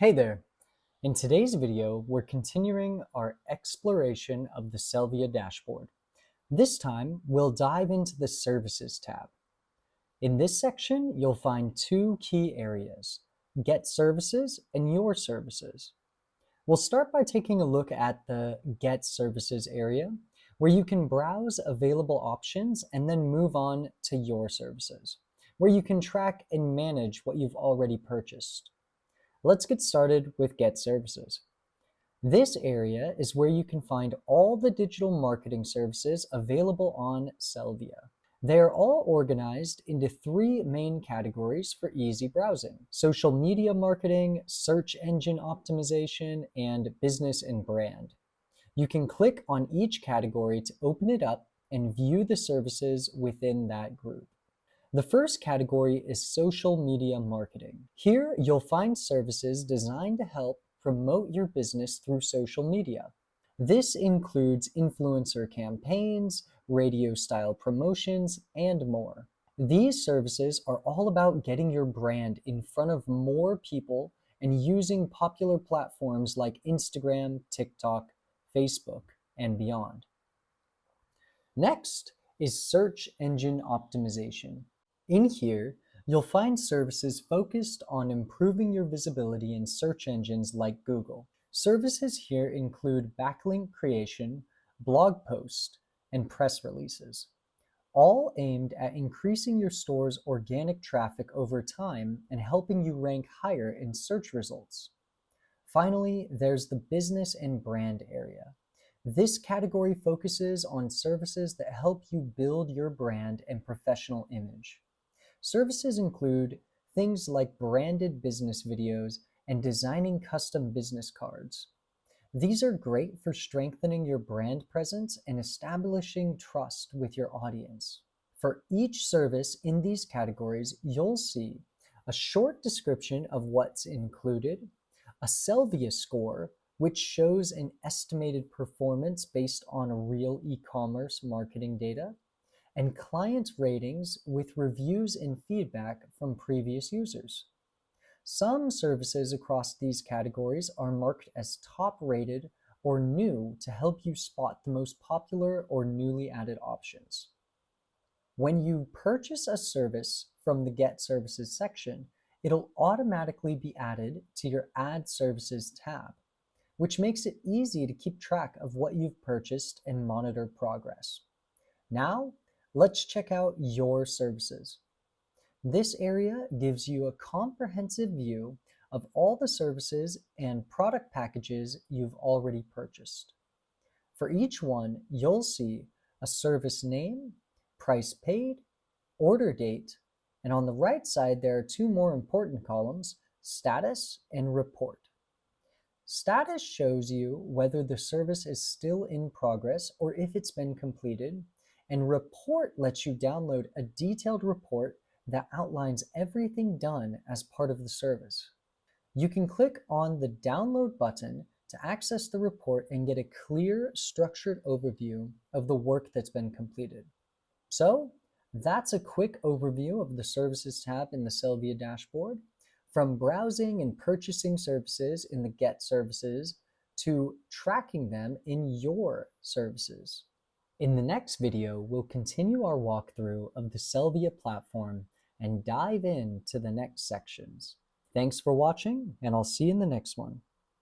Hey there! In today's video, we're continuing our exploration of the Sellvia dashboard. This time, we'll dive into the Services tab. In this section, you'll find two key areas: Get Services and Your Services. We'll start by taking a look at the Get Services area, where you can browse available options and then move on to Your Services, where you can track and manage what you've already purchased. Let's get started with Get Services. This area is where you can find all the digital marketing services available on Sellvia. They are all organized into three main categories for easy browsing: social media marketing, search engine optimization, and business and brand. You can click on each category to open it up and view the services within that group. The first category is social media marketing. Here, you'll find services designed to help promote your business through social media. This includes influencer campaigns, radio-style promotions, and more. These services are all about getting your brand in front of more people and using popular platforms like Instagram, TikTok, Facebook, and beyond. Next is search engine optimization. In here, you'll find services focused on improving your visibility in search engines like Google. Services here include backlink creation, blog posts, and press releases, all aimed at increasing your store's organic traffic over time and helping you rank higher in search results. Finally, there's the business and brand area. This category focuses on services that help you build your brand and professional image. Services include things like branded business videos and designing custom business cards. These are great for strengthening your brand presence and establishing trust with your audience. For each service in these categories, you'll see a short description of what's included, a Sellvia Score, which shows an estimated performance based on real e-commerce marketing data, and client ratings with reviews and feedback from previous users. Some services across these categories are marked as top-rated or new to help you spot the most popular or newly added options. When you purchase a service from the Get Services section, it'll automatically be added to your Add Services tab, which makes it easy to keep track of what you've purchased and monitor progress. Now, let's check out Your Services. This area gives you a comprehensive view of all the services and product packages you've already purchased. For each one, you'll see a service name, price paid, order date, and on the right side there are two more important columns: status and report. Status shows you whether the service is still in progress or if it's been completed, and report lets you download a detailed report that outlines everything done as part of the service. You can click on the download button to access the report and get a clear, structured overview of the work that's been completed. So, that's a quick overview of the Services tab in the Sellvia dashboard, from browsing and purchasing services in the Get Services to tracking them in Your Services. In the next video, we'll continue our walkthrough of the Sellvia platform and dive into the next sections. Thanks for watching, and I'll see you in the next one.